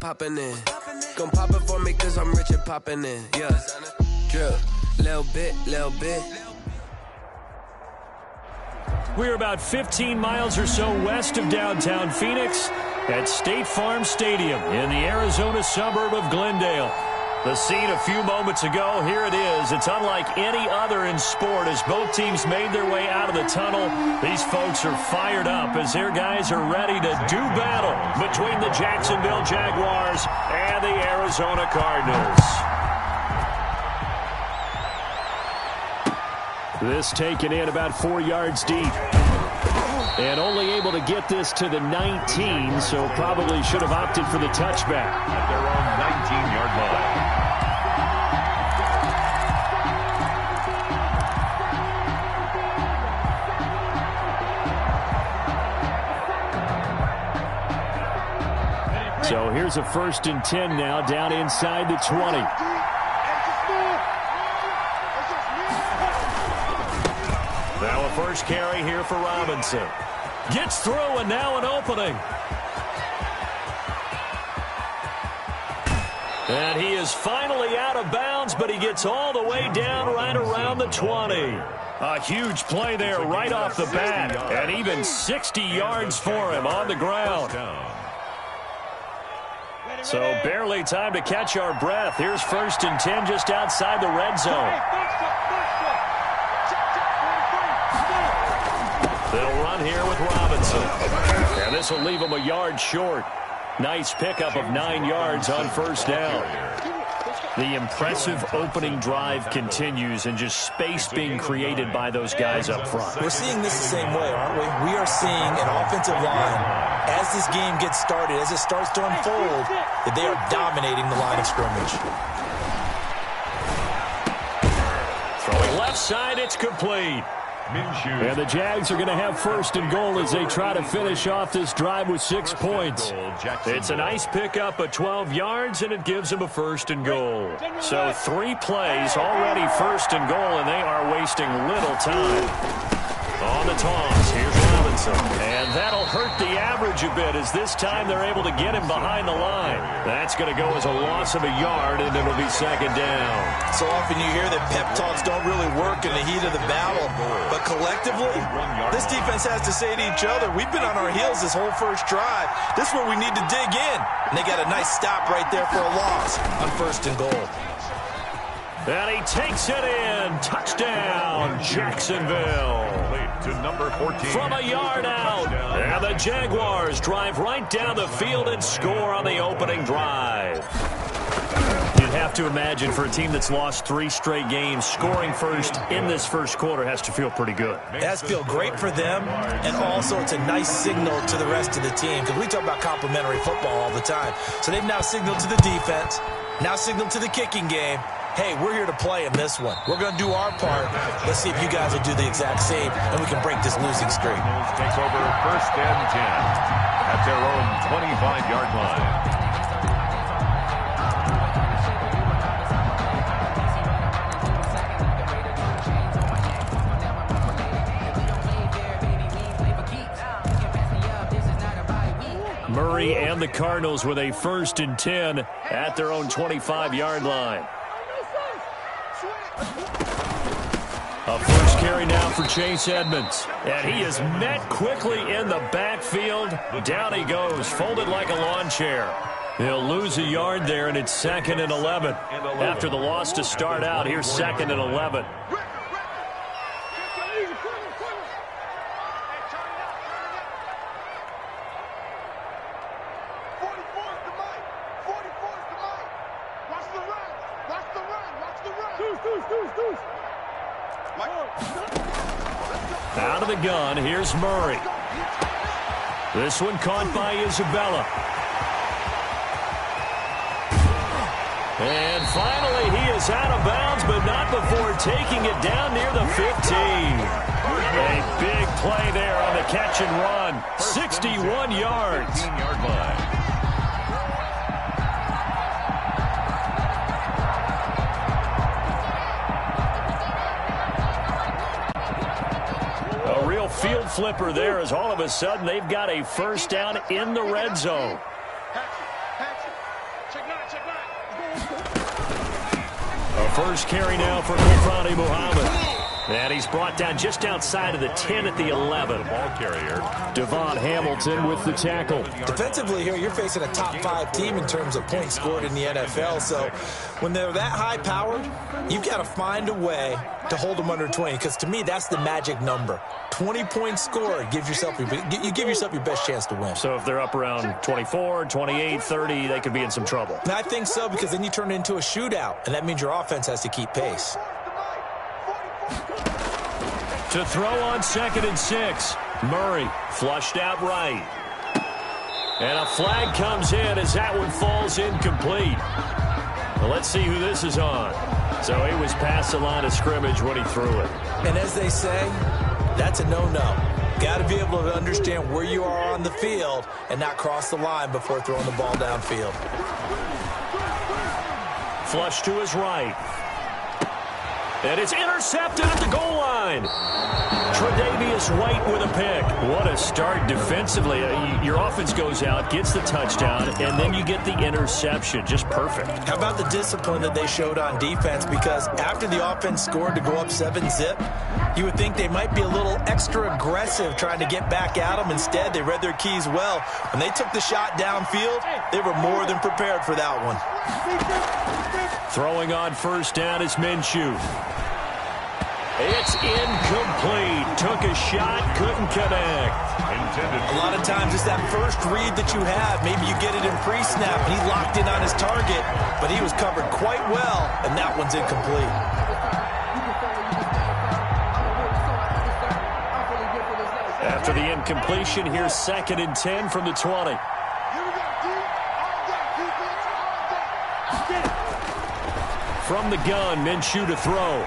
popping in. Gon' pop it for me cause I'm rich and popping in. Yeah. Drip. Little bit, little bit. We're about 15 miles or so west of downtown Phoenix at State Farm Stadium in the Arizona suburb of Glendale. The scene a few moments ago, here it is. It's unlike any other in sport as both teams made their way out of the tunnel. These folks are fired up as their guys are ready to do battle between the Jacksonville Jaguars and the Arizona Cardinals. This taken in about 4 yards deep. And only able to get this to the 19, so probably should have opted for the touchback. At their own 19-yard line. So here's a 1st and 10 now, down inside the 20. Now a first carry here for Robinson. Gets through and now an opening. And he is finally out of bounds, but he gets all the way down right around the 20. A huge play there right off the bat, and even 60 yards for him on the ground. So barely time to catch our breath. Here's 1st and 10 just outside the red zone. They'll run here with Robinson. And this will leave him a yard short. Nice pickup of 9 yards on 1st down. The impressive opening drive continues and just space being created by those guys up front. We're seeing this the same way, aren't we? We are seeing an offensive line, as this game gets started, as it starts to unfold, that they are dominating the line of scrimmage. Throwing left side, it's complete. And the Jags are going to have 1st and goal as they try to finish off this drive with 6 points. It's a nice pickup of 12 yards, and it gives them a 1st and goal. So 3 plays, already 1st and goal, and they are wasting little time. On the toss, here's Robinson. And that'll hurt the average a bit as this time they're able to get him behind the line. That's going to go as a loss of a yard, and it'll be 2nd down. So often you hear that pep talks don't really work in the heat of the battle. But collectively, this defense has to say to each other, we've been on our heels this whole first drive. This is where we need to dig in. And they got a nice stop right there for a loss on 1st and goal. And he takes it in. Touchdown, Jacksonville. To number 14. From a yard out. And the Jaguars drive right down the field and score on the opening drive. You'd have to imagine for a team that's lost 3 straight games, scoring first in this first quarter has to feel pretty good. It has to feel great for them, and also it's a nice signal to the rest of the team, because we talk about complimentary football all the time. So they've now signaled to the defense, now signaled to the kicking game, hey, we're here to play in this one. We're going to do our part. Let's see if you guys will do the exact same, and we can break this losing streak. Take over 1st and 10 at their own 25-yard line. Murray and the Cardinals with a 1st and 10 at their own 25-yard line. A first carry now for Chase Edmonds. And he is met quickly in the backfield. Down he goes, folded like a lawn chair. He'll lose a yard there, and it's 2nd and 11. After the loss to start out, here's 2nd and 11. Out of the gun, here's Murray. This one caught by Isabella. And finally, he is out of bounds, but not before taking it down near the 15. A big play there on the catch and run. 61 yards. 15-yard line. Field flipper there as all of a sudden they've got a 1st down in the red zone. First carry now for Kofani Muhammad. And he's brought down just outside of the 10 at the 11. Ball carrier. Devon Hamilton with the tackle. Defensively here, you're facing a top 5 team in terms of points scored in the NFL. So when they're that high-powered, you've got to find a way to hold them under 20. Because to me, that's the magic number. 20 points scored, you give yourself your best chance to win. So if they're up around 24, 28, 30, they could be in some trouble. And I think so, because then you turn it into a shootout, and that means your offense has to keep pace. To throw on 2nd and 6. Murray flushed out right. And a flag comes in as that one falls incomplete. Well, let's see who this is on. So he was past the line of scrimmage when he threw it. And as they say, that's a no-no. Got to be able to understand where you are on the field and not cross the line before throwing the ball downfield. Flush to his right. And it's intercepted at the goal line. Tre'Davious White with a pick. What a start defensively. Your offense goes out, gets the touchdown, and then you get the interception. Just perfect. How about the discipline that they showed on defense? Because after the offense scored to go up 7-zip, you would think they might be a little extra aggressive trying to get back at them. Instead, they read their keys well. When they took the shot downfield, they were more than prepared for that one. Throwing on 1st down is Minshew. It's incomplete. Took a shot, couldn't connect. A lot of times it's that first read that you have. Maybe you get it in pre-snap, and he locked in on his target, but he was covered quite well, and that one's incomplete. After the incompletion, here's 2nd and 10 from the 20. From the gun, Minshew to throw.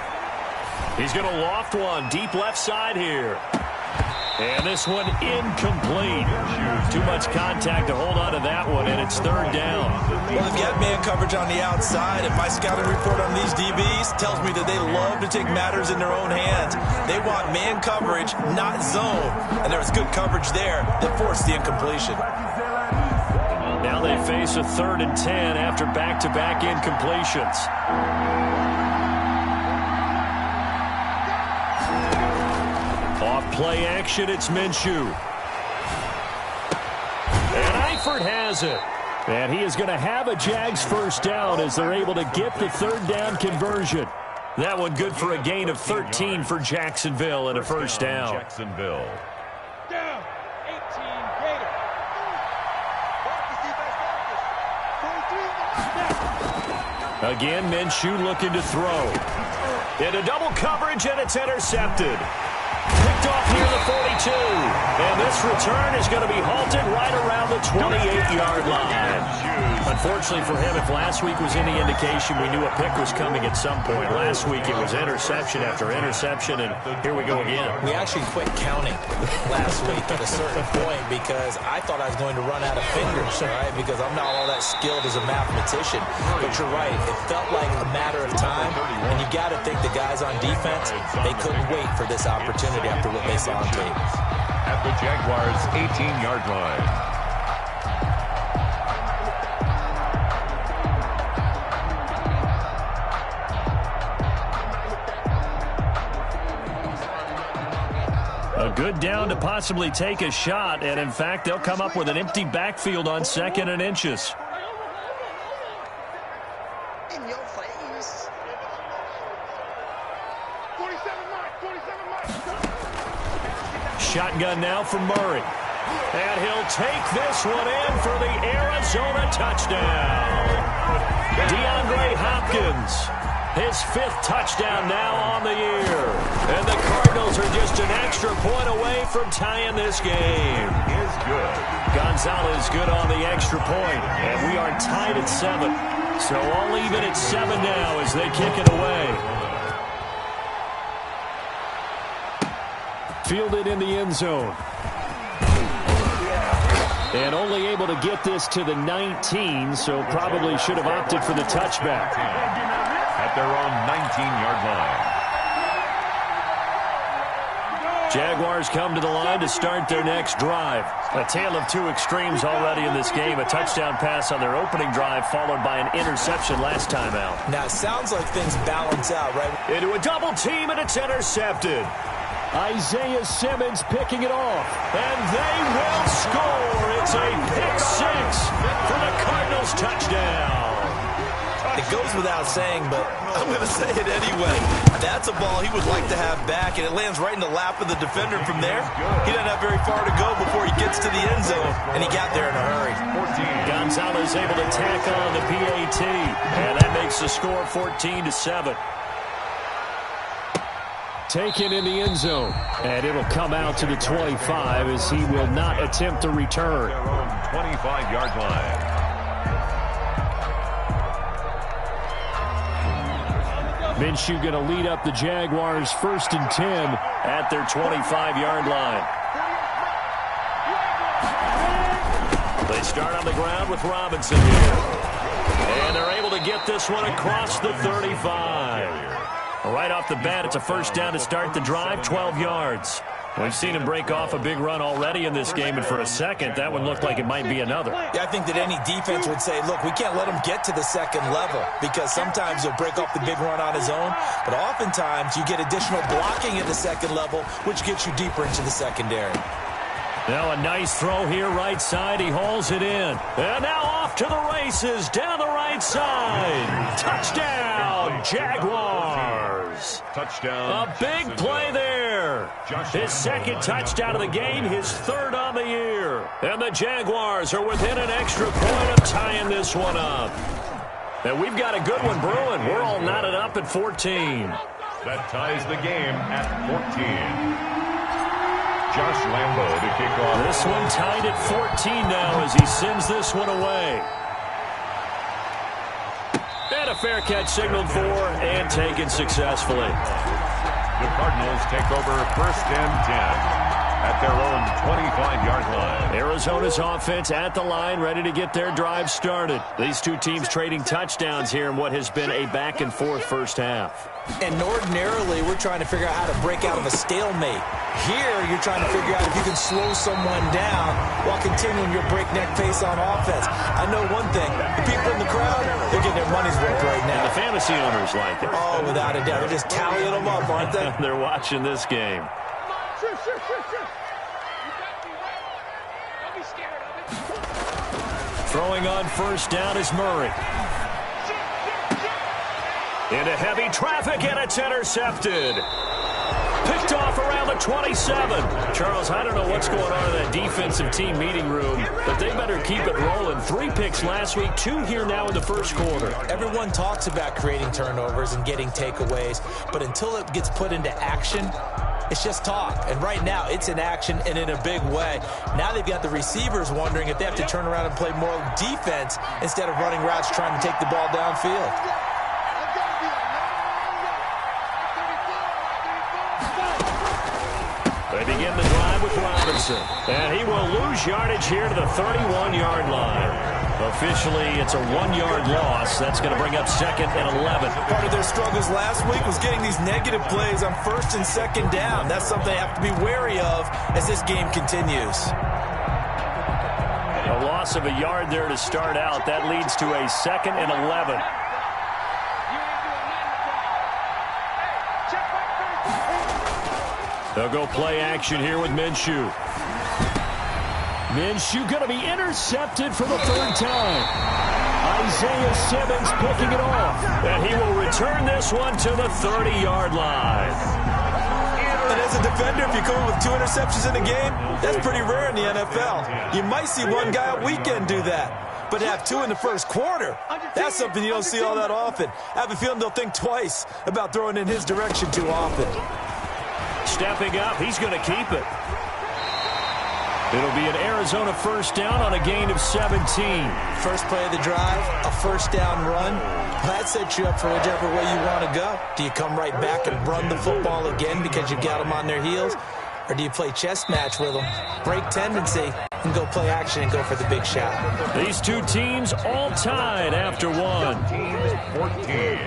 He's going to loft one deep left side here. And this one incomplete. Too much contact to hold on to that one, and it's 3rd down. Well, they've got man coverage on the outside, and my scouting report on these DBs tells me that they love to take matters in their own hands. They want man coverage, not zone. And there was good coverage there that forced the incompletion. Now they face a 3rd and 10 after back-to-back incompletions. Off play action, it's Minshew. And Eifert has it. And he is going to have a Jags 1st down as they're able to get the 3rd down conversion. That one good for a gain of 13 for Jacksonville and a 1st down. Jacksonville. Down, 18 Gator. Again, Minshew looking to throw. Into double coverage, and it's intercepted. Picked off near the 42. And this return is going to be halted right around the 28-yard line. Unfortunately for him, if last week was any indication, we knew a pick was coming at some point. Last week it was interception after interception, and here we go again. We actually quit counting last week at a certain point because I thought I was going to run out of fingers, all right, because I'm not all that skilled as a mathematician. But you're right. It felt like a matter of time, and you got to think the guys on defense, they couldn't wait for this opportunity after what they saw on tape. At the Jaguars' 18-yard line. A good down to possibly take a shot, and in fact, they'll come up with an empty backfield on 2nd and inches. In your face. 47 miles. Shotgun now for Murray. And he'll take this one in for the Arizona touchdown. DeAndre Hopkins, his 5th touchdown now on the year. And the Cardinals are just an extra point away from tying this game. Is good. Gonzalez good on the extra point. And we are tied at 7. So all even at 7 now as they kick it away. Fielded in the end zone. And only able to get this to the 19, so probably should have opted for the touchback. At their own 19-yard line. Jaguars come to the line to start their next drive. A tale of two extremes already in this game. A touchdown pass on their opening drive followed by an interception last time out. Now, it sounds like things balance out, right? Into a double team, and it's intercepted. Isaiah Simmons picking it off. And they will score. It's a pick six for the Cardinals touchdown. It goes without saying, but I'm going to say it anyway. That's a ball he would like to have back, and it lands right in the lap of the defender from there. He doesn't have very far to go before he gets to the end zone, and he got there in a hurry. Gonzalez able to tack on the PAT, and that makes the score 14-7. Taken in the end zone, and it'll come out to the 25 as he will not attempt to return. 25-yard line. Minshew going to lead up the Jaguars 1st and 10 at their 25-yard line. They start on the ground with Robinson here. And they're able to get this one across the 35. Right off the bat, it's a first down to start the drive, 12 yards. We've seen him break off a big run already in this game, and for a second, that one looked like it might be another. Yeah, I think that any defense would say, look, we can't let him get to the second level because sometimes he'll break off the big run on his own, but oftentimes you get additional blocking at the second level, which gets you deeper into the secondary. Now a nice throw here, right side. He hauls it in. And now off to the races, down the right side. Touchdown, Jaguars. Touchdown. A big play there. His second touchdown of the game, his third on the year. And the Jaguars are within an extra point of tying this one up. And we've got a good one brewing. We're all knotted up at 14. That ties the game at 14. Josh Lambo to kick off. This one tied at 14 now as he sends this one away. And a fair catch signaled for and taken successfully. The Cardinals take over 1st and 10 at their own 25-yard line. Arizona's offense at the line, ready to get their drive started. These two teams trading touchdowns here in what has been a back-and-forth first half. And ordinarily, we're trying to figure out how to break out of a stalemate. Here, you're trying to figure out if you can slow someone down while continuing your breakneck pace on offense. I know one thing. The people in the crowd, they're getting their money's worth right now. And the fantasy owners like it. Oh, without a doubt. They're just tallying them up, aren't they? They're watching this game. Sure. You got me right. Don't be scared of it. Throwing on first down is Murray. Into heavy traffic, and it's intercepted. Picked off around the 27. Charles, I don't know what's going on in that defensive team meeting room, but they better keep it rolling. 3 picks last week, 2 here now in the first quarter. Everyone talks about creating turnovers and getting takeaways, but until it gets put into action, it's just talk. And right now, it's in action and in a big way. Now they've got the receivers wondering if they have to turn around and play more defense instead of running routes trying to take the ball downfield. They begin the drive with Robinson. And he will lose yardage here to the 31-yard line. Officially, it's a 1-yard loss. That's going to bring up 2nd and 11. Part of their struggles last week was getting these negative plays on 1st and 2nd down. That's something they have to be wary of as this game continues. A loss of a yard there to start out. That leads to a 2nd and 11. They'll go play action here with Minshew. Minshew going to be intercepted for the 3rd time. Isaiah Simmons picking it off. And he will return this one to the 30-yard line. And as a defender, if you come with 2 interceptions in a game, that's pretty rare in the NFL. You might see one guy a weekend do that. But to have 2 in the first quarter, that's something you don't see all that often. I have a feeling they'll think twice about throwing in his direction too often. Stepping up, he's going to keep it. It'll be an Arizona first down on a gain of 17. First play of the drive, a first down run. That sets you up for whichever way you want to go. Do you come right back and run the football again because you've got them on their heels? Or do you play chess match with them, break tendency, and go play action and go for the big shot? These two teams all tied after 1. 14.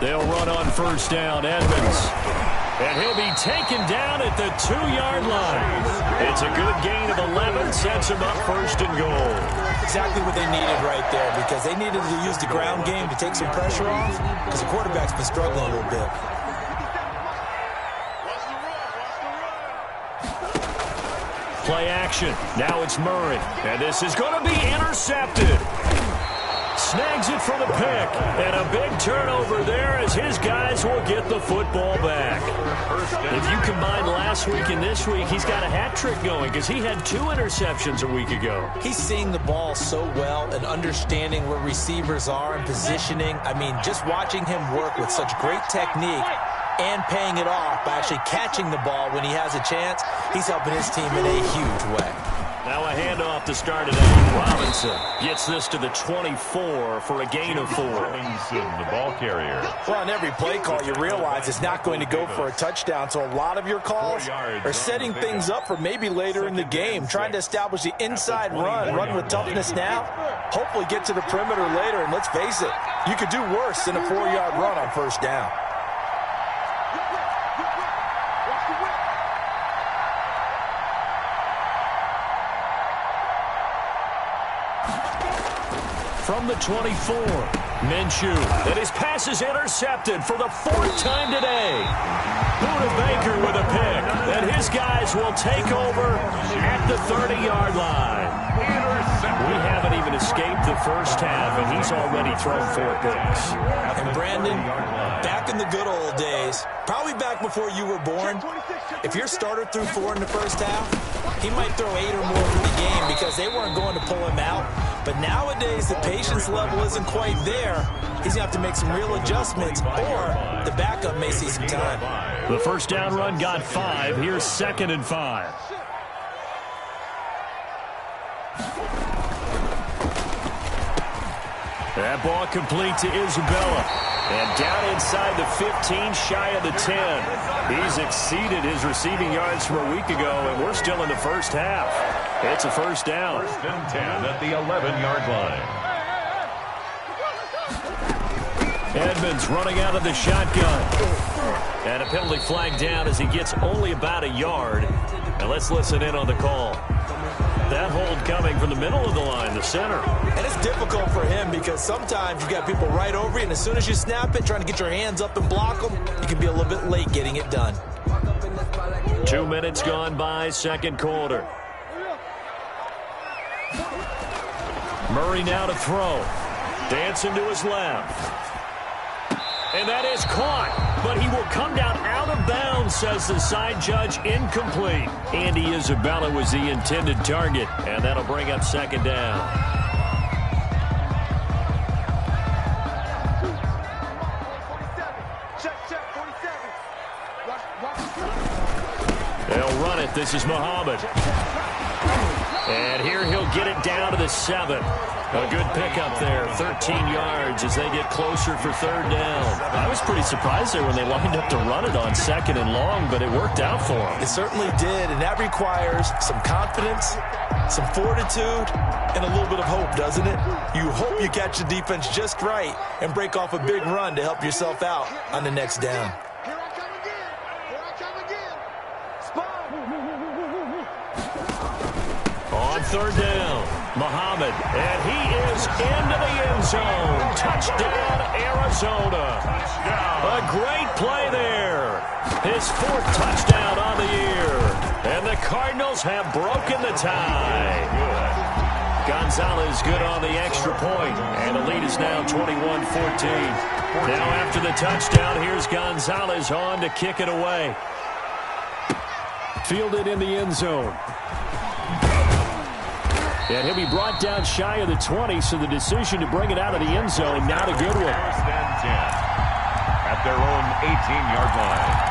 They'll run on first down. Edmonds. And he'll be taken down at the 2-yard line. It's a good gain of 11, sets him up first and goal. Exactly what they needed right there, because they needed to use the ground game to take some pressure off, because the quarterback's been struggling a little bit. Play action. Now it's Murray. And this is going to be intercepted. Snags it for the pick. And a big turnover there as his guys will get the football back. If you combine last week and this week, he's got a hat trick going because he had 2 interceptions a week ago. He's seeing the ball so well and understanding where receivers are and positioning. I mean, just watching him work with such great technique and paying it off by actually catching the ball when he has a chance, he's helping his team in a huge way. Now a handoff to start it out. Robinson gets this to the 24 for a gain of 4. Robinson, the ball carrier. Well, on every play call, you realize it's not going to go for a touchdown, so a lot of your calls are setting things up for maybe later in the game, trying to establish the inside run with toughness now, hopefully get to the perimeter later, and let's face it, you could do worse than a 4-yard run on first down. From the 24, Minshew. And his pass is intercepted for the 4th time today. Buda Baker with a pick. And his guys will take over at the 30-yard line. We haven't even escaped the first half, and he's already thrown 4 picks. And Brandon, back in the good old days, probably back before you were born, if your starter threw 4 in the first half, he might throw 8 or more for the game because they weren't going to pull him out. But nowadays, the patience level isn't quite there. He's going to have to make some real adjustments, or the backup may see some time. The first down run got 5. Here's 2nd and 5. That ball complete to Isabella. And down inside the 15, shy of the 10. He's exceeded his receiving yards from a week ago, and we're still in the first half. It's a first down. 1st and 10 at the 11-yard line. Edmonds running out of the shotgun. And a penalty flag down as he gets only about a yard. And let's listen in on the call. That hold coming from the middle of the line, the center. And it's difficult for him because sometimes you've got people right over you, and as soon as you snap it, trying to get your hands up and block them, you can be a little bit late getting it done. 2 minutes gone by, 2nd quarter. Murray now to throw. Dancing to his left. And that is caught, but he will come down out of bounds, says the side judge, incomplete. Andy Isabella was the intended target, and that'll bring up 2nd down. They'll run it. This is Muhammad. And here he'll get it down to the 7. A good pickup there, 13 yards as they get closer for 3rd down. I was pretty surprised there when they lined up to run it on 2nd and long, but it worked out for them. It certainly did, and that requires some confidence, some fortitude, and a little bit of hope, doesn't it? You hope you catch the defense just right and break off a big run to help yourself out on the next down. Here I come again. Here I come again. Spot. On 3rd down, Muhammad, and he is into the end zone. Touchdown, Arizona. A great play there. His 4th touchdown on the year. And the Cardinals have broken the tie. Gonzalez good on the extra point, and the lead is now 21-14. Now after the touchdown, here's Gonzalez on to kick it away. Fielded in the end zone. And he'll be brought down shy of the 20, so the decision to bring it out of the end zone, not a good one. 1st and 10 at their own 18-yard line.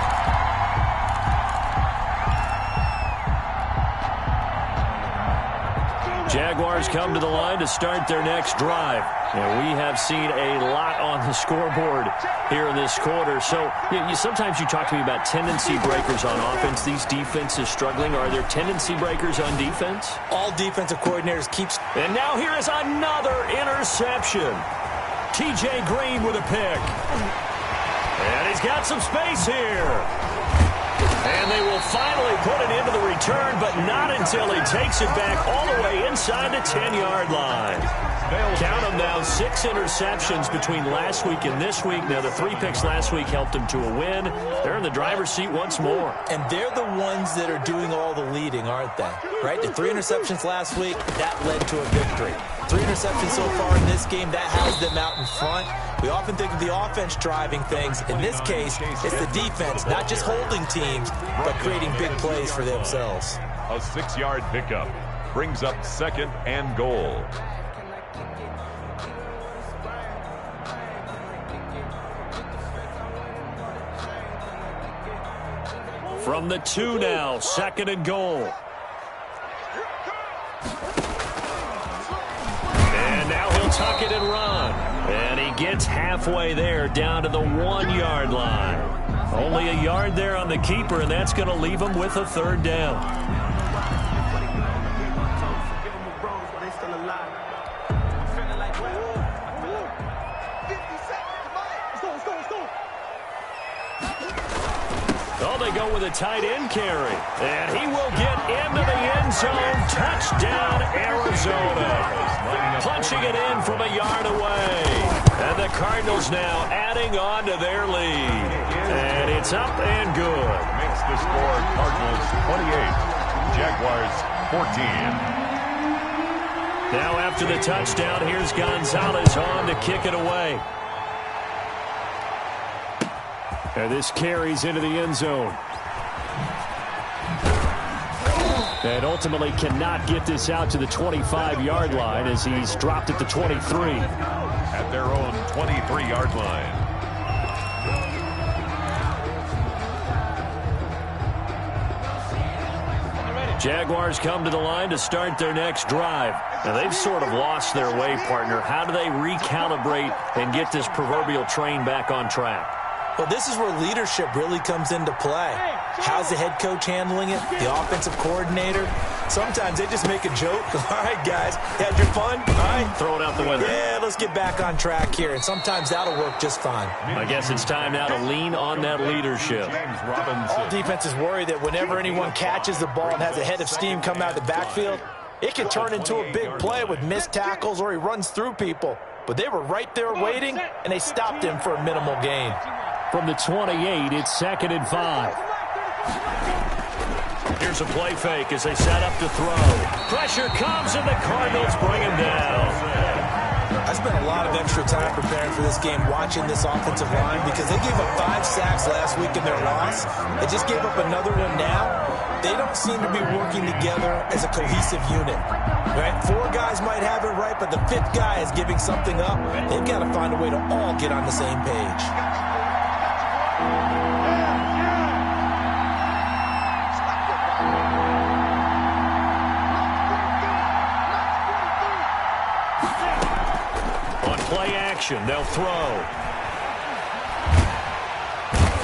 Jaguars come to the line to start their next drive. And we have seen a lot on the scoreboard here in this quarter. So sometimes you talk to me about tendency breakers on offense. These defenses struggling. Are there tendency breakers on defense? All defensive coordinators keep... And now here is another interception. T.J. Green with a pick. And he's got some space here. And they will finally put it into the return, but not until he takes it back all the way inside the 10-yard line. Count them now, 6 interceptions between last week and this week. Now, the 3 picks last week helped him to a win. They're in the driver's seat once more. And they're the ones that are doing all the leading, aren't they? Right? The 3 interceptions last week, that led to a victory. 3 interceptions so far in this game, that has them out in front. We often think of the offense driving things. In this case, it's the defense, not just holding teams, but creating big plays for themselves. A 6-yard pickup brings up 2nd and goal. From the 2 now, 2nd and goal. And now he'll tuck it and run. And he gets halfway there, down to the 1-yard line. Only a yard there on the keeper, and that's going to leave him with a 3rd down. Oh, they go with a tight end carry. And he will get into the end zone. Touchdown, Arizona. Punching it in from a yard away. And the Cardinals now adding on to their lead. And it's up and good. Makes the score Cardinals 28, Jaguars 14. Now after the touchdown, here's Gonzalez on to kick it away. And this carries into the end zone. And ultimately cannot get this out to the 25-yard line as he's dropped at the 23. At their own 23-yard line. Jaguars come to the line to start their next drive. Now, they've sort of lost their way, partner. How do they recalibrate and get this proverbial train back on track? Well, this is where leadership really comes into play. How's the head coach handling it? The offensive coordinator? Sometimes they just make a joke. All right, guys, had your fun? All right. Throw it out the window. Yeah, let's get back on track here. And sometimes that'll work just fine. I guess it's time now to lean on that leadership. All defenses worry that whenever anyone catches the ball and has a head of steam come out of the backfield, it can turn into a big play with missed tackles or he runs through people. But they were right there waiting, and they stopped him for a minimal gain. From the 28, it's 2nd and 5. Here's a play fake as they set up to throw. Pressure comes, and the Cardinals bring him down. I spent a lot of extra time preparing for this game watching this offensive line because they gave up 5 sacks last week in their loss. They just gave up another one now. They don't seem to be working together as a cohesive unit. Right? 4 guys might have it right, but the 5th guy is giving something up. They've got to find a way to all get on the same page. Play action, they'll throw.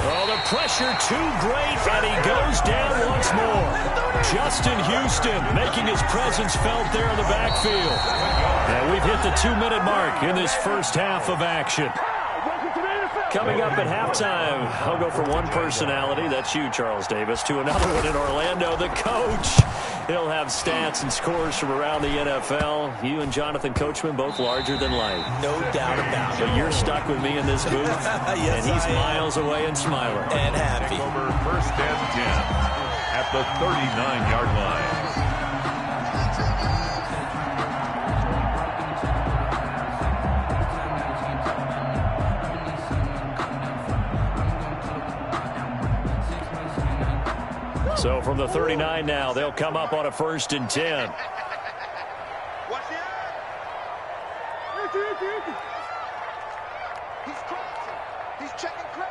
Oh, the pressure too great, and he goes down once more. Justin Houston making his presence felt there in the backfield. And we've hit the 2-minute mark in this first half of action. Coming up at halftime, I'll go from one personality, that's you, Charles Davis, to another one in Orlando, the coach. He'll have stats and scores from around the NFL. You and Jonathan Coachman, both larger than life. No doubt about it. But you're stuck with me in this booth, yes, and he's miles away and smiling. And happy. Over 1st and 10 at the 39-yard line. So from the 39 now, they'll come up on a 1st and 10. Watch it. He's crossing. He's checking Craig.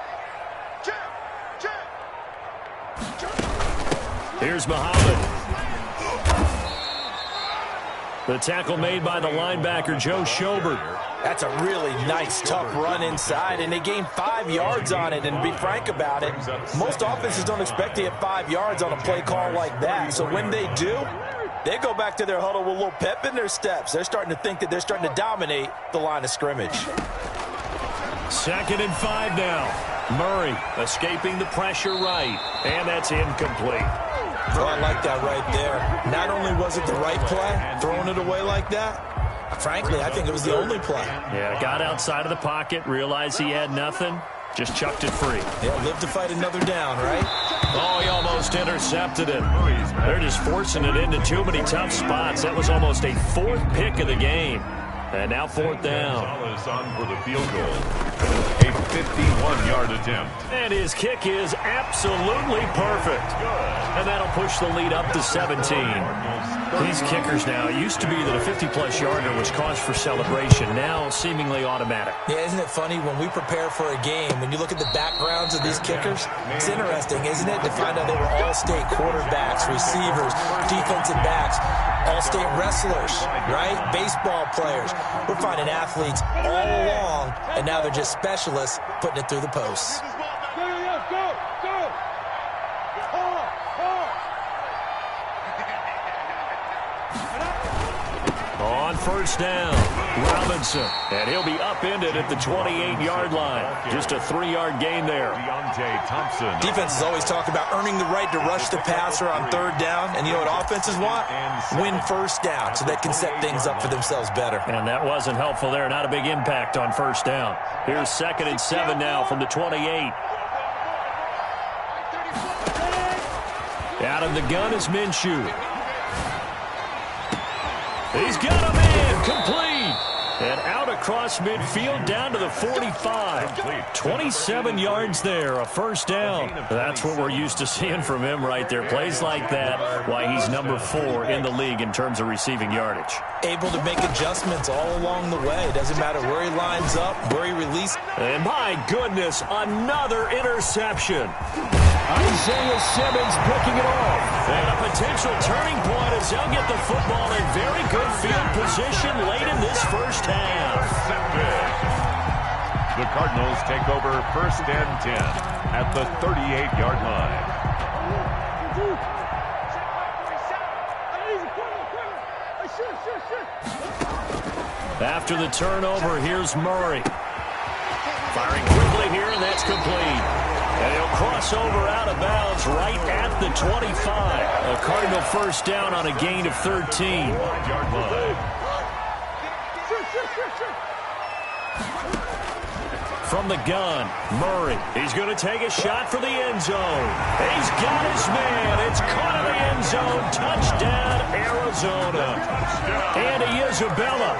Check. Here's Muhammad. The tackle made by the linebacker, Joe Schobert. That's a really nice, tough run inside, and they gained 5 yards on it. And to be frank about it, most offenses don't expect to get 5 yards on a play call like that. So when they do, they go back to their huddle with a little pep in their steps. They're starting to think that they're starting to dominate the line of scrimmage. 2nd and 5 now. Murray escaping the pressure right, and that's incomplete. Oh, I like that right there. Not only was it the right play, throwing it away like that, frankly, I think it was the only play. Yeah, got outside of the pocket, realized he had nothing, just chucked it free. Yeah, live to fight another down, right? Oh, he almost intercepted it. They're just forcing it into too many tough spots. That was almost a fourth pick of the game. And now fourth down. On for the field goal. A 51-yard attempt. And his kick is absolutely perfect. And that'll push the lead up to 17. These kickers now, it used to be that a 50-plus yarder was cause for celebration. Now seemingly automatic. Yeah, isn't it funny when we prepare for a game, when you look at the backgrounds of these kickers, it's interesting, isn't it, to find out they were all-state quarterbacks, receivers, defensive backs, all-state wrestlers, right? Baseball players. We're finding athletes all along, and now they're just specialists putting it through the posts. On first down, Robinson. And he'll be upended at the 28-yard line. Just a 3-yard gain there. Thompson. Defenses always talk about earning the right to rush the passer on third down. And you know what offenses want? Win first down so they can set things up for themselves better. And that wasn't helpful there. Not a big impact on first down. Here's 2nd and 7 now from the 28. Out of the gun is Minshew. He's got a man, complete. And out across midfield down to the 45. 27 yards there, a first down. That's what we're used to seeing from him right there. Plays like that, why he's number 4 in the league in terms of receiving yardage. Able to make adjustments all along the way. Doesn't matter where he lines up, where he releases. And my goodness, another interception. Isaiah Simmons picking it off. And a potential turning point as they'll get the football in very good field position late in this first half. The Cardinals take over 1st and 10 at the 38-yard line. After the turnover, here's Murray. Firing quickly here, and that's complete. And he'll cross over out of bounds right at the 25. A Cardinal first down on a gain of 13. From the gun, Murray. He's going to take a shot for the end zone. He's got his man. It's caught in the end zone. Touchdown, Arizona. Andy Isabella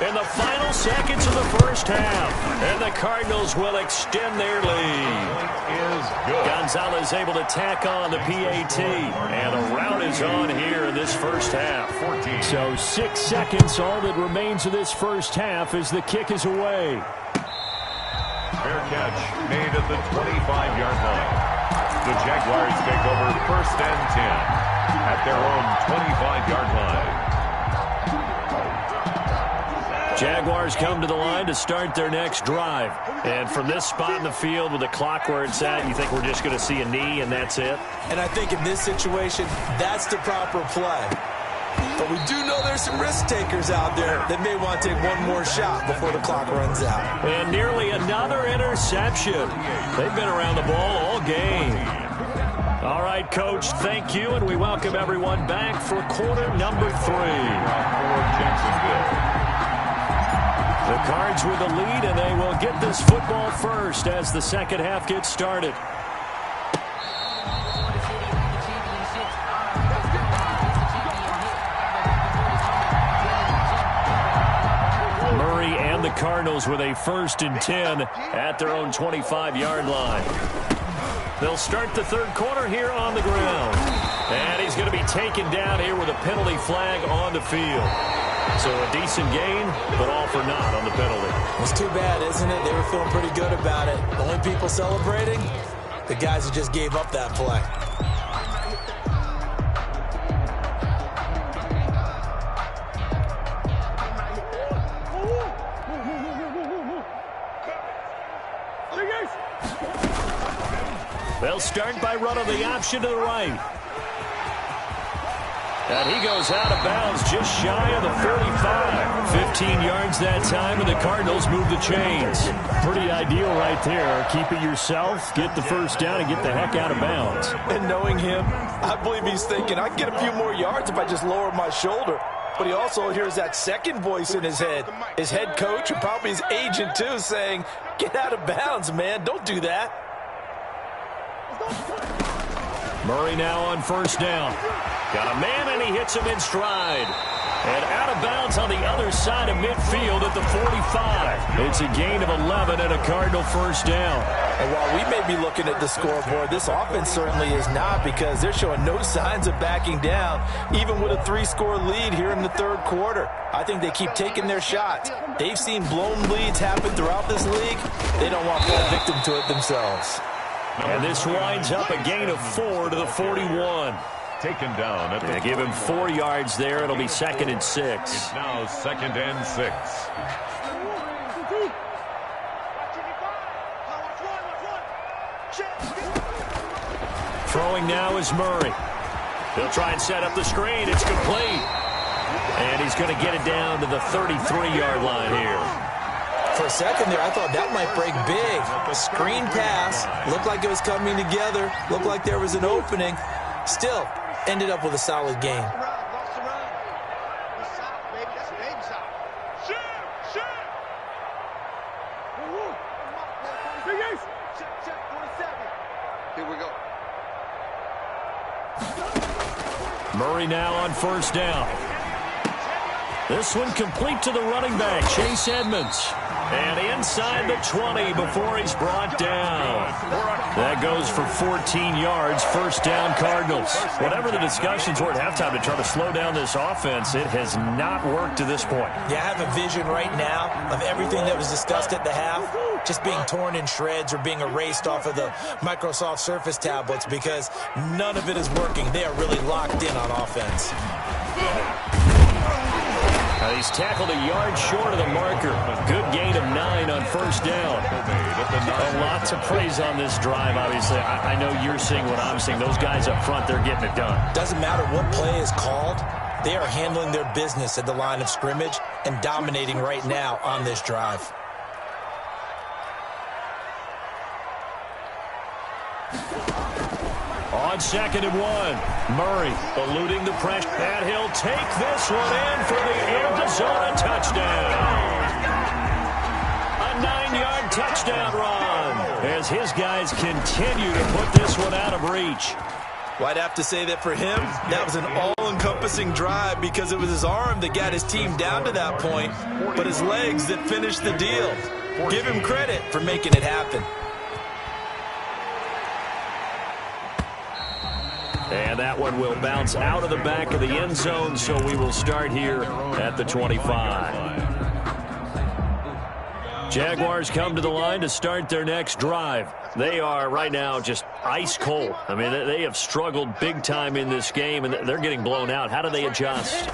in the final seconds of the first half. And the Cardinals will extend their lead. Gonzalez able to tack on the PAT. And a rout is on here in this first half. So 6 seconds, all that remains of this first half as the kick is away. Fair catch made at the 25-yard line. The Jaguars take over 1st and 10 at their own 25-yard line. Jaguars come to the line to start their next drive. And from this spot in the field with the clock where it's at, you think we're just going to see a knee and that's it? And I think in this situation, that's the proper play. But we do know there's some risk takers out there that may want to take one more shot before the clock runs out. And nearly another interception. They've been around the ball all game. All right, Coach, thank you, and we welcome everyone back for quarter number 3. The Cards with the lead, and they will get this football first as the second half gets started. Murray and the Cardinals with a 1st and 10 at their own 25-yard line. They'll start the third quarter here on the ground. And he's going to be taken down here with a penalty flag on the field. So a decent gain, but all for naught on the penalty. It's too bad, isn't it? They were feeling pretty good about it. The only people celebrating, the guys who just gave up that play. They'll start by running the option to the right. And he goes out of bounds just shy of the 45. 15 yards that time, and the Cardinals move the chains. Pretty ideal right there. Keep it yourself, get the first down, and get the heck out of bounds. And knowing him, I believe he's thinking, I can get a few more yards if I just lower my shoulder. But he also hears that second voice in his head. His head coach and probably his agent, too, saying, get out of bounds, man. Don't do that. Murray now on first down. Got a man, and he hits him in stride. And out of bounds on the other side of midfield at the 45. It's a gain of 11 and a Cardinal first down. And while we may be looking at the scoreboard, this offense certainly is not, because they're showing no signs of backing down, even with a 3-score lead here in the third quarter. I think they keep taking their shots. They've seen blown leads happen throughout this league. They don't want to fall victim to it themselves. And this winds up a gain of 4 to the 41. Taken down at the give him 4 yards there. It'll be 2nd and 6. It's now 2nd and 6. Throwing now is Murray. He'll try and set up the screen. It's complete. And he's going to get it down to the 33-yard line here. For a second there, I thought that might break big. Screen pass. Looked like it was coming together. Looked like there was an opening. Still, ended up with a solid game. Here we go. Murray now on first down. This one complete to the running back, Chase Edmonds. And inside the 20 before he's brought down. That goes for 14 yards, first down Cardinals. Whatever the discussions were at halftime to try to slow down this offense, it has not worked to this point. Yeah, I have a vision right now of everything that was discussed at the half just being torn in shreds or being erased off of the Microsoft Surface tablets, because none of it is working. They are really locked in on offense. He's tackled a yard short of the marker. Good gain of 9 on first down. A lot to praise on this drive, obviously. I know you're seeing what I'm seeing. Those guys up front, they're getting it done. Doesn't matter what play is called. They are handling their business at the line of scrimmage and dominating right now on this drive. On 2nd and 1, Murray eluding the pressure. And he'll take this one in for the Arizona touchdown. A 9-yard touchdown run as his guys continue to put this one out of reach. Well, I'd have to say that for him, that was an all-encompassing drive, because it was his arm that got his team down to that point, but his legs that finished the deal. Give him credit for making it happen. And that one will bounce out of the back of the end zone, so we will start here at the 25. Jaguars come to the line to start their next drive. They are right now just ice cold. I mean, they have struggled big time in this game, and they're getting blown out. How do they adjust?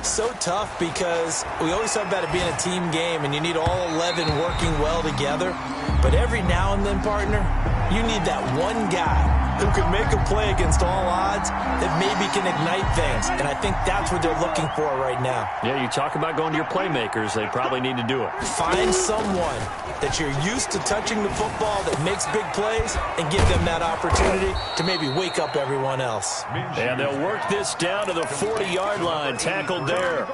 So tough, because we always talk about it being a team game, and you need all 11 working well together. But every now and then, partner, you need that one guy who can make a play against all odds that maybe can ignite things. And I think that's what they're looking for right now. Yeah, you talk about going to your playmakers. They probably need to do it. Find someone that you're used to touching the football that makes big plays and give them that opportunity to maybe wake up everyone else. And they'll work this down to the 40-yard line, tackled there.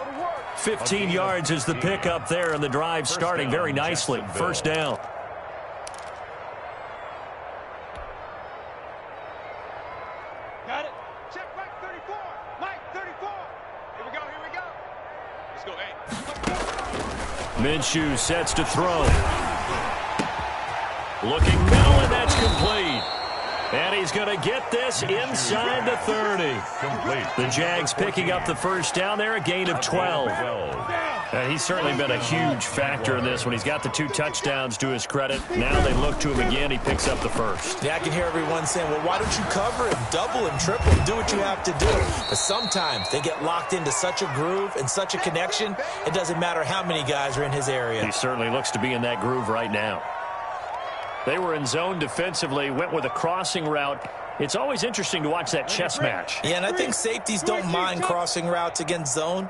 15 yards is the pickup there, and the drive starting very nicely. First down. Got it. Check Mike 34. Mike 34. Here we go. Here we go. Let's go. Hey. Minshew sets to throw. Looking middle, and that's complete. And he's going to get this inside the 30. Complete. The Jags picking up the first down there, a gain of 12. He's certainly been a huge factor in this when he's got the 2 touchdowns to his credit. Now they look to him again. He picks up the first. Yeah, I can hear everyone saying, well, why don't you cover him, double him, triple him, do what you have to do. But sometimes they get locked into such a groove and such a connection, it doesn't matter how many guys are in his area. He certainly looks to be in that groove right now. They were in zone defensively, went with a crossing route, It's always interesting to watch that chess match. Yeah, and I think safeties don't mind crossing routes against zone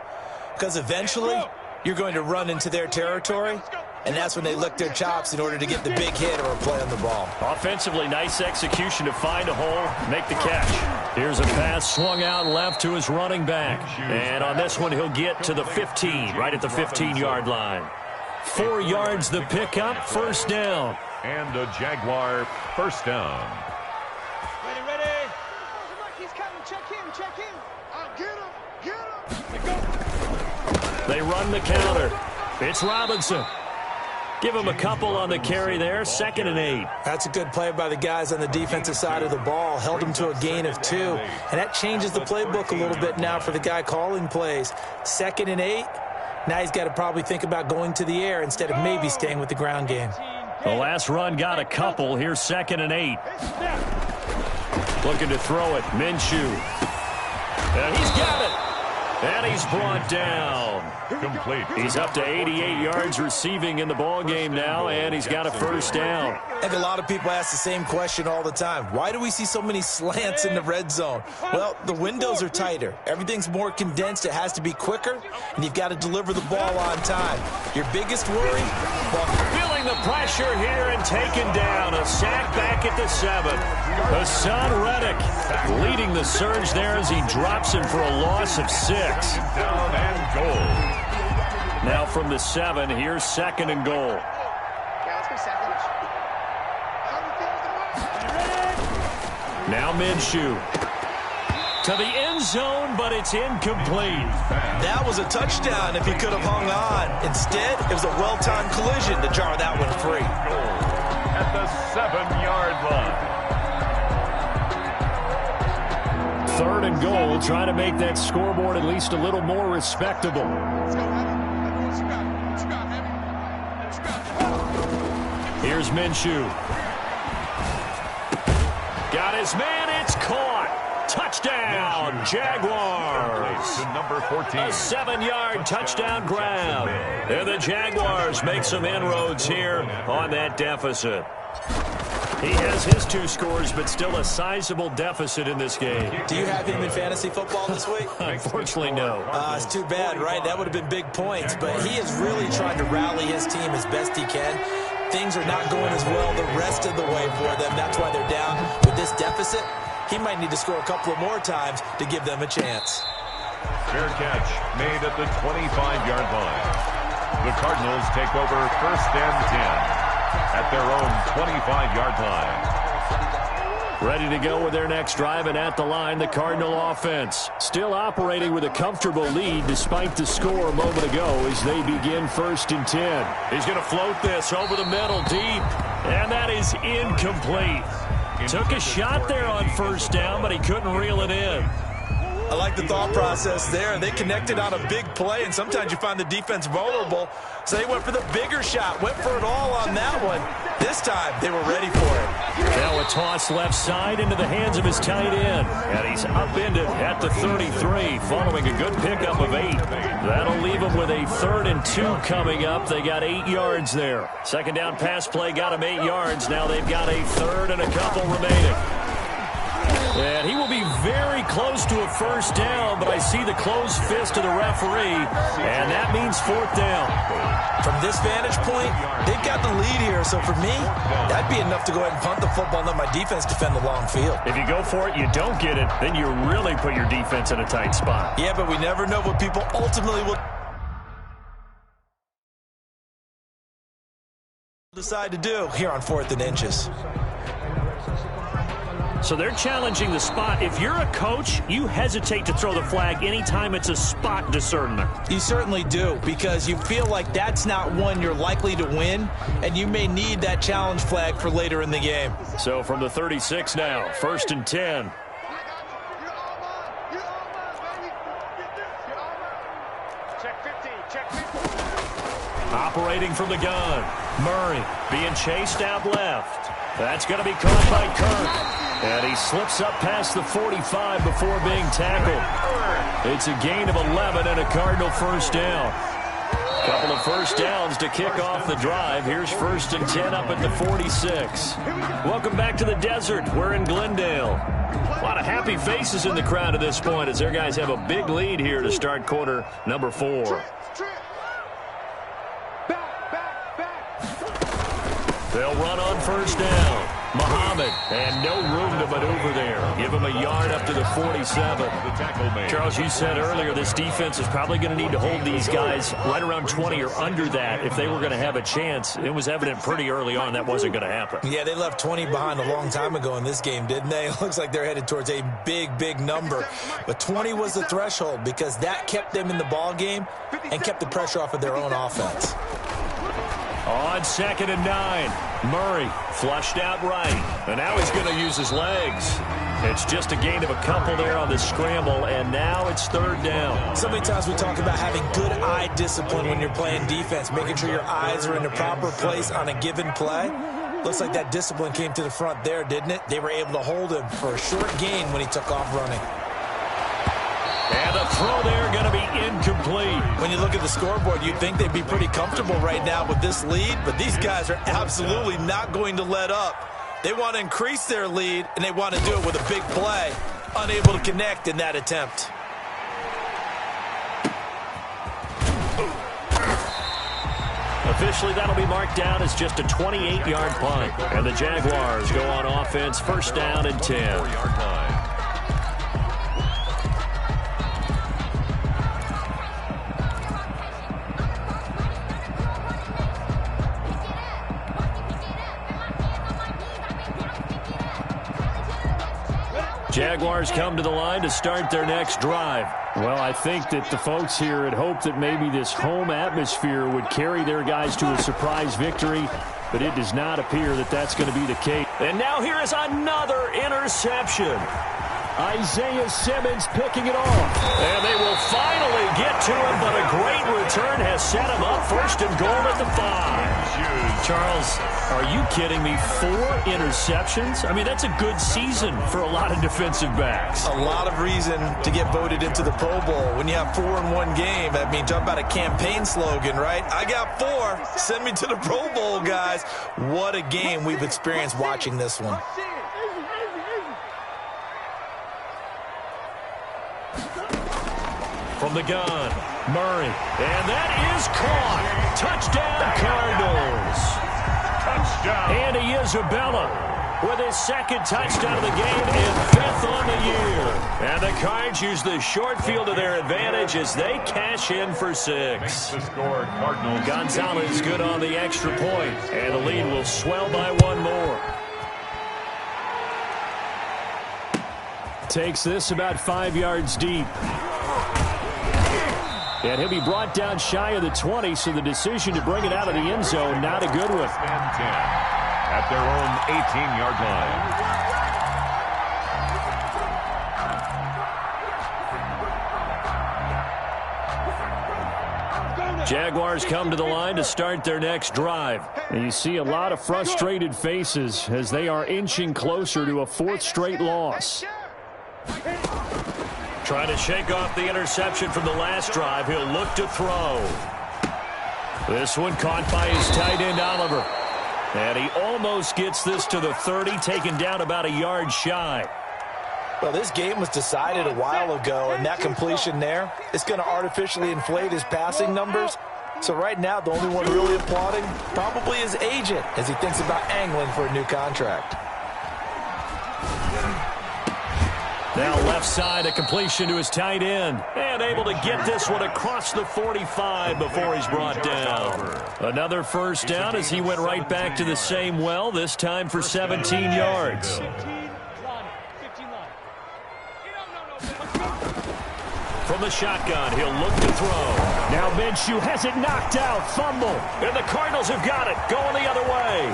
because eventually you're going to run into their territory, and that's when they lick their chops in order to get the big hit or a play on the ball. Offensively, nice execution to find a hole, make the catch. Here's a pass swung out left to his running back. And on this one, he'll get to the 15, right at the 15-yard line. 4 yards the pickup, first down. And a Jaguar first down. Ready. He's coming. Check him. Get him. They run the counter. It's Robinson. Give him a couple on the carry there, 2nd and 8. That's a good play by the guys on the defensive side of the ball. Held him to a gain of 2. And that changes the playbook a little bit now for the guy calling plays. 2nd and 8. Now he's got to probably think about going to the air instead of maybe staying with the ground game. The last run got a couple. Here's 2nd and 8. Looking to throw it. Minshew. And he's got it. And he's brought down. Complete. He's up to 88 yards receiving in the ballgame now, and he's got a first down. I think a lot of people ask the same question all the time. Why do we see so many slants in the red zone? Well, the windows are tighter. Everything's more condensed. It has to be quicker, and you've got to deliver the ball on time. Your biggest worry? Well, feeling the pressure here and taken down. A sack back at the 7. Hassan Reddick leading the surge there as he drops him for a loss of 6. Down and goal. Now from the 7, here's 2nd and goal. Now Minshew. To the end zone, but it's incomplete. That was a touchdown if he could have hung on. Instead, it was a well-timed collision to jar that one free. At the 7-yard line. 3rd and goal, trying to make that scoreboard at least a little more respectable. Here's Minshew. Got his man, it's caught. Touchdown, Jaguars. To number 14. A 7-yard touchdown grab. And the Jaguars make some inroads here on that deficit. He has his 2 scores, but still a sizable deficit in this game. Do you have him in fantasy football this week? Unfortunately, no. It's too bad, right? That would have been big points, but he is really trying to rally his team as best he can. Things are not going as well the rest of the way for them. That's why they're down. With this deficit, he might need to score a couple of more times to give them a chance. Fair catch made at the 25-yard line. The Cardinals take over 1st and 10. At their own 25-yard line. Ready to go with their next drive, and at the line, the Cardinal offense. Still operating with a comfortable lead despite the score a moment ago as they begin 1st and 10. He's going to float this over the middle deep, and that is incomplete. Took a shot there on 1st down, but he couldn't reel it in. I like the thought process there. They connected on a big play, and sometimes you find the defense vulnerable. So they went for the bigger shot, went for it all on that one. This time, they were ready for it. Now a toss left side into the hands of his tight end. And he's upended at the 33, following a good pickup of 8. That'll leave him with a 3rd and 2 coming up. They got 8 yards there. 2nd down pass play got him 8 yards. Now they've got a 3rd and a couple remaining. And he will be very close to a 1st down, but I see the closed fist of the referee, and that means 4th down. From this vantage point, they've got the lead here, so for me, that'd be enough to go ahead and punt the football and let my defense defend the long field. If you go for it, you don't get it, then you really put your defense in a tight spot. Yeah, but we never know what people ultimately will decide to do here on 4th and inches. So they're challenging the spot. If you're a coach, you hesitate to throw the flag anytime it's a spot discernment. You certainly do, because you feel like that's not one you're likely to win, and you may need that challenge flag for later in the game. So from the 36 now, 1st and 10. Operating from the gun. Murray being chased out left. That's going to be caught by Kirk. And he slips up past the 45 before being tackled. It's a gain of 11 and a Cardinal 1st down. Couple of first downs to kick off the drive. Here's 1st and 10 up at the 46. Welcome back to the desert. We're in Glendale. A lot of happy faces in the crowd at this point as their guys have a big lead here to start quarter number 4. They'll run on first down. Muhammad, and no room to maneuver there. Give him a yard up to the 47. Charles, you said earlier this defense is probably going to need to hold these guys right around 20 or under that if they were going to have a chance. It was evident pretty early on that wasn't going to happen. Yeah, they left 20 behind a long time ago in this game, didn't they? It looks like they're headed towards a big, big number. But 20 was the threshold because that kept them in the ball game and kept the pressure off of their own offense. On 2nd and 9, Murray flushed out right, and now he's going to use his legs. It's just a gain of a couple there on the scramble, and now it's 3rd down. So many times we talk about having good eye discipline when you're playing defense, making sure your eyes are in the proper place on a given play. Looks like that discipline came to the front there, didn't it? They were able to hold him for a short gain when he took off running. And the throw there going to be incomplete. When you look at the scoreboard, you'd think they'd be pretty comfortable right now with this lead, but these guys are absolutely not going to let up. They want to increase their lead, and they want to do it with a big play. Unable to connect in that attempt. Officially, that'll be marked down as just a 28-yard punt. And the Jaguars go on offense, 1st down and 10. 4-yard line. Jaguars come to the line to start their next drive. Well, I think that the folks here had hoped that maybe this home atmosphere would carry their guys to a surprise victory, but it does not appear that that's going to be the case. And now here is another interception. Isaiah Simmons picking it off. And they will finally get to him, but a great return has set him up 1st and goal at the 5. Charles, are you kidding me? 4 interceptions? I mean, that's a good season for a lot of defensive backs. A lot of reason to get voted into the Pro Bowl. When you have 4 in one game, that means talk about a campaign slogan, right? I got 4. Send me to the Pro Bowl, guys. What a game we've experienced watching this one. From the gun, Murray. And that is caught. Touchdown, Cardinals. Touchdown. Andy Isabella with his 2nd touchdown of the game and 5th on the year. And the Cards use the short field to their advantage as they cash in for 6. Gonzalez good on the extra point, and the lead will swell by 1 more. Takes this about 5 yards deep. And he'll be brought down shy of the 20, so the decision to bring it out of the end zone, not a good one. At their own 18-yard line. Jaguars come to the line to start their next drive. And you see a lot of frustrated faces as they are inching closer to a 4th straight loss. Trying to shake off the interception from the last drive. He'll look to throw. This one caught by his tight end, Oliver. And he almost gets this to the 30, taken down about a yard shy. Well, this game was decided a while ago, and that completion there is going to artificially inflate his passing numbers. So right now, the only one really applauding probably his agent as he thinks about angling for a new contract. Now left side, a completion to his tight end. And able to get this one across the 45 before he's brought down. Another 1st down as he went right back to the same well, this time for 17 yards. From the shotgun, he'll look to throw. Now Minshew has it knocked out, fumble. And the Cardinals have got it, going the other way.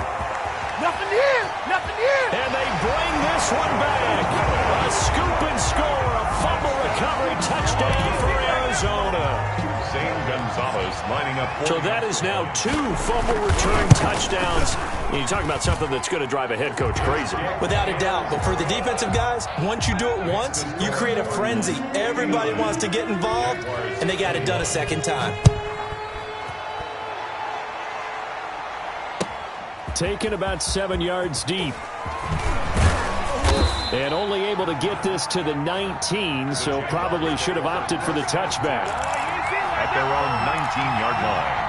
Nothing here! Nothing here! And they bring this one back. A scoop and score. A fumble recovery touchdown for Arizona. Zane Gonzalez lining up. So that is now 2 fumble return touchdowns. You talk about something that's going to drive a head coach crazy. Without a doubt. But for the defensive guys, once you do it once, you create a frenzy. Everybody wants to get involved, and they got it done a second time. Taken about 7 yards deep. And only able to get this to the 19, so probably should have opted for the touchback. At their own 19-yard line.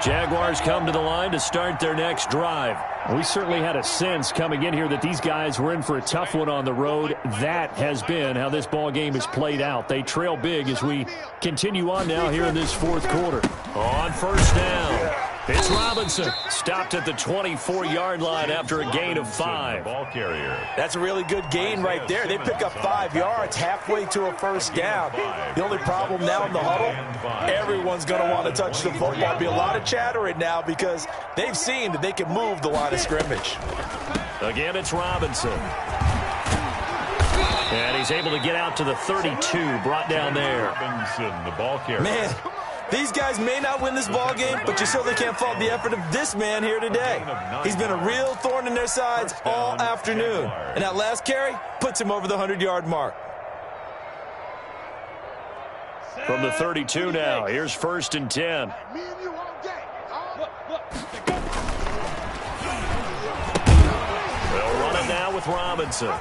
Jaguars come to the line to start their next drive. We certainly had a sense coming in here that these guys were in for a tough one on the road. That has been how this ball game has played out. They trail big as we continue on now here in this fourth quarter. On first down, it's Robinson. Stopped at the 24-yard line after a gain of 5. Ball carrier. That's a really good gain right there. They pick up 5 yards halfway to a first down. The only problem now in the huddle, everyone's going to want to touch the football. There'll be a lot of chattering now because they've seen that they can move the line of scrimmage. Again, it's Robinson. And he's able to get out to the 32, brought down there. Robinson, the ball carrier. Man, these guys may not win this ball game, but you certainly can't fault the effort of this man here today. He's been a real thorn in their sides all afternoon. And that last carry puts him over the 100-yard mark. From the 32 now, here's first and 10. They'll run it now with Robinson.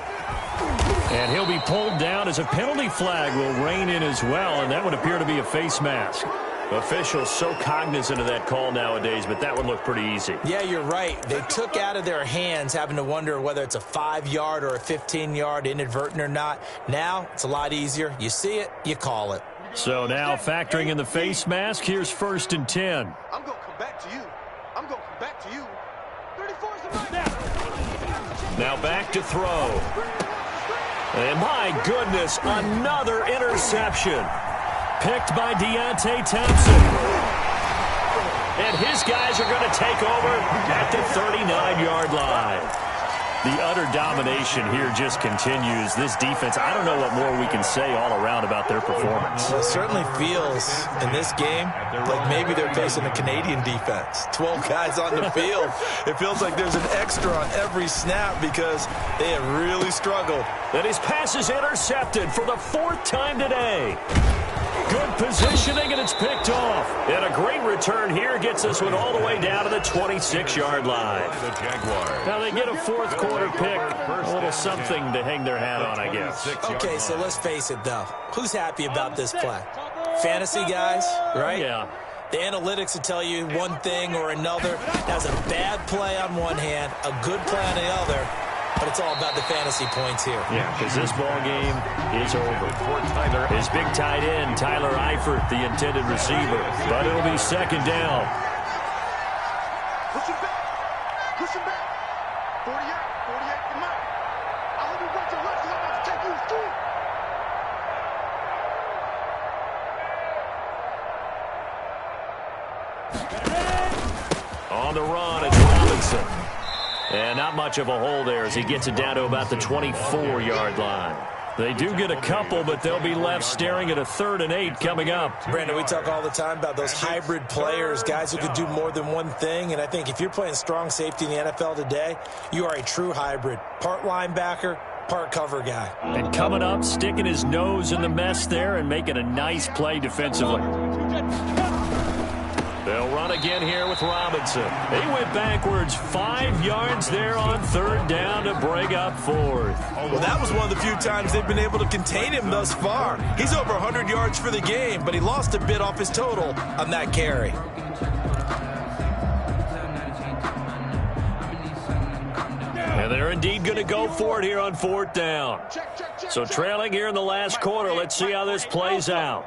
And he'll be pulled down as a penalty flag will rein in as well, and that would appear to be a face mask. Officials so cognizant of that call nowadays, but that would look pretty easy. Yeah, you're right. They took out of their hands having to wonder whether it's a 5-yard or a 15-yard, inadvertent or not. Now, it's a lot easier. You see it, you call it. So now factoring in the face mask, here's first and 10. I'm going to come back to you. I'm going to come back to you. 34 is the right now. Now back to throw. And my goodness, another interception. Picked by Deontay Thompson. And his guys are going to take over at the 39-yard line. The utter domination here just continues. This defense, I don't know what more we can say all around about their performance. It certainly feels in this game like maybe they're facing a Canadian defense. 12 guys on the field. It feels like there's an extra on every snap because they have really struggled. And his pass is intercepted for the 4th time today. Good positioning, and it's picked off. And a great return here gets this one all the way down to the 26-yard line. The Jaguars. Now they get a fourth quarter pick. A little something to hang their hat on, I guess. Okay, so let's face it, though. Who's happy about this play? Fantasy guys, right? Yeah. The analytics will tell you one thing or another. That's a bad play on one hand, a good play on the other. But it's all about the fantasy points here. Yeah, because this ball game is over. His big tight end, Tyler Eifert, the intended receiver. But it'll be second down. Push him back. Push him back. 48. 48 to Mike. I'll let you run your left. I'm about to take you through. On the run, it's Robinson. And not much of a hole there as he gets it down to about the 24-yard line. They do get a couple, but they'll be left staring at a 3rd and 8 coming up. Brandon, we talk all the time about those hybrid players, guys who can do more than one thing. And I think if you're playing strong safety in the NFL today, you are a true hybrid. Part linebacker, part cover guy. And coming up, sticking his nose in the mess there and making a nice play defensively. They'll run again here with Robinson. He went backwards 5 yards there on 3rd down to bring up 4th. Well, that was one of the few times they've been able to contain him thus far. He's over 100 yards for the game, but he lost a bit off his total on that carry. And they're indeed going to go for it here on 4th down. So trailing here in the last quarter, let's see how this plays out.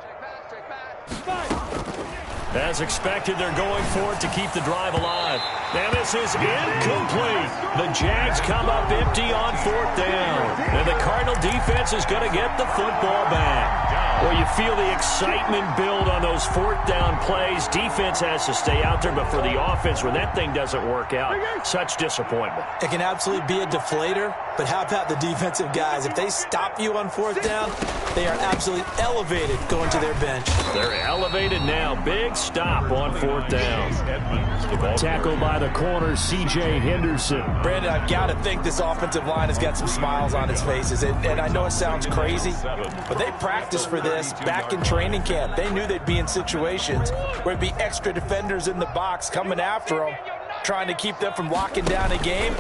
As expected, they're going for it to keep the drive alive. And this is incomplete. The Jags come up empty on 4th down. And the Cardinal defense is going to get the football back. Well, you feel the excitement build on those 4th down plays. Defense has to stay out there, but for the offense, when that thing doesn't work out, such disappointment. It can absolutely be a deflator, but how about the defensive guys? If they stop you on 4th down, they are absolutely elevated going to their bench. They're elevated now. Big stop on 4th down. basketball. Tackled by the corner, C.J. Henderson. Brandon, I've got to think this offensive line has got some smiles on its faces. And I know it sounds crazy, but they practiced for this back in training camp. They knew they'd be in situations where there'd be extra defenders in the box coming after them, trying to keep them from locking down a game.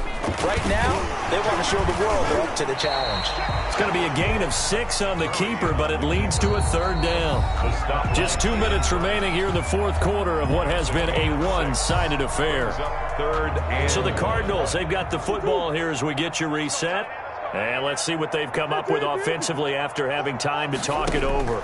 Right now, they want to show the world they're up to the challenge. It's going to be a gain of 6 on the keeper, but it leads to a 3rd down. Just 2 minutes remaining here in the 4th quarter of what has been a one-sided affair. So the Cardinals, they've got the football here as we get you reset. And let's see what they've come up with offensively after having time to talk it over.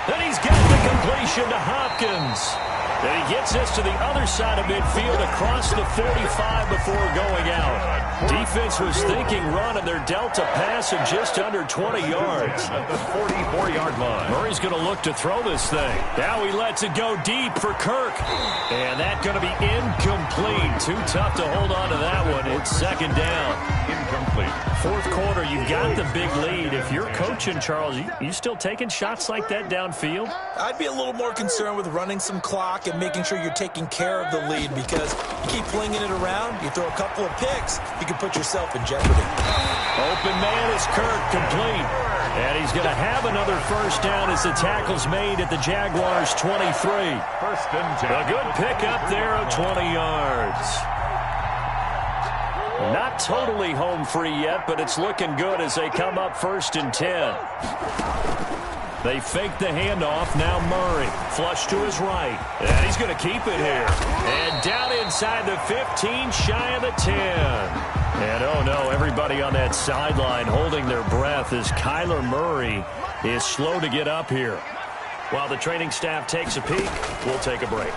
Then he's got the completion to Hopkins. And he gets this to the other side of midfield across the 45 before going out. Defense was thinking run, and they're dealt a pass of just under 20 yards. At the 44-yard line. Murray's going to look to throw this thing. Now he lets it go deep for Kirk. And that's going to be incomplete. Too tough to hold on to that one. It's 2nd down. Incomplete. 4th quarter, you've got the big lead. If you're coaching, Charles, you still taking shots like that downfield? I'd be a little more concerned with running some clock and making sure you're taking care of the lead, because you keep flinging it around, you throw a couple of picks, you can put yourself in jeopardy. Open man is Kirk, complete. And he's going to have another 1st down as the tackle's made at the Jaguars' 23. 1st and 10. A good pickup there of 20 yards. Not totally home free yet, but it's looking good as they come up 1st and 10. They fake the handoff. Now Murray. Flush to his right. And he's going to keep it here. And down inside the 15, shy of the 10. And oh no, everybody on that sideline holding their breath as Kyler Murray is slow to get up here. While the training staff takes a peek, we'll take a break.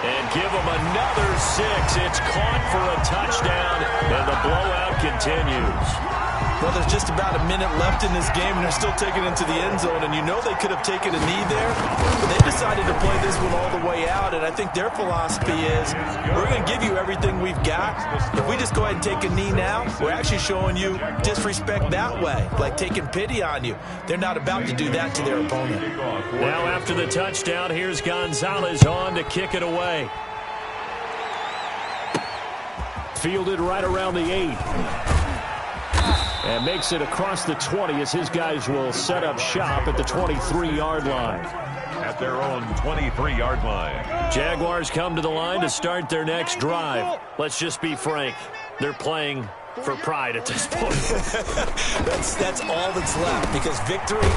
And give them another 6. It's caught for a touchdown, and the blowout continues. Well, there's just about a minute left in this game, and they're still taking it to the end zone. And you know they could have taken a knee there, but they decided to play this one all the way out. And I think their philosophy is, we're going to give you everything we've got. If we just go ahead and take a knee now, we're actually showing you disrespect that way, like taking pity on you. They're not about to do that to their opponent. Now after the touchdown, here's Gonzalez on to kick it away. Fielded right around the 8. And makes it across the 20 as his guys will set up shop at the 23-yard line. At their own 23-yard line. Jaguars come to the line to start their next drive. Let's just be frank. They're playing for pride at this point. That's all that's left, because victory,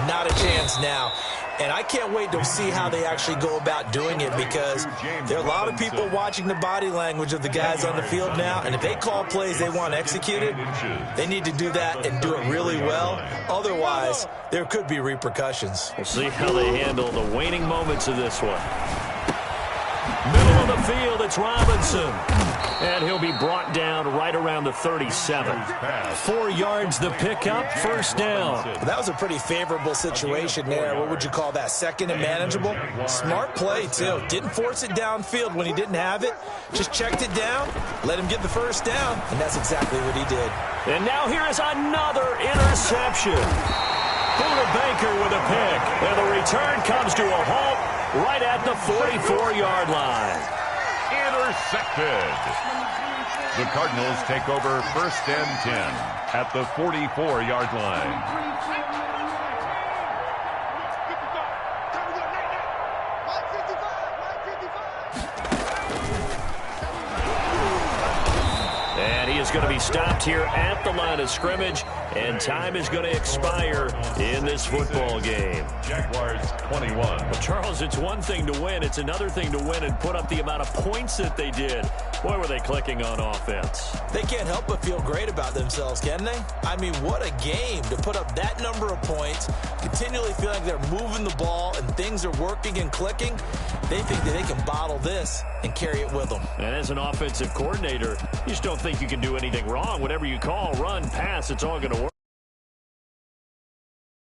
not a chance now. And I can't wait to see how they actually go about doing it, because there are a lot of people watching the body language of the guys on the field now, and if they call plays they want executed, they need to do that and do it really well. Otherwise, there could be repercussions. We'll see how they handle the waning moments of this one. Middle of the field, it's Robinson. And he'll be brought down right around the 37. 4 yards the pickup, 1st down. That was a pretty favorable situation there. What would you call that? 2nd and manageable? Smart play, too. Didn't force it downfield when he didn't have it. Just checked it down, let him get the 1st down, and that's exactly what he did. And now here is another interception. Buda Baker with a pick. And the return comes to a halt right at the 44-yard line. Intercepted. The Cardinals take over 1st and 10 at the 44-yard line. And he is going to be stopped here at the line of scrimmage, and time is going to expire in this football game. Jaguars 21. Well, Charles, it's one thing to win. It's another thing to win and put up the amount of points that they did. Boy, were they clicking on offense. They can't help but feel great about themselves, can they? I mean, what a game to put up that number of points, continually feel like they're moving the ball and things are working and clicking. They think that they can bottle this and carry it with them. And as an offensive coordinator, you just don't think you can do anything wrong. Whatever you call, run, pass, it's all going to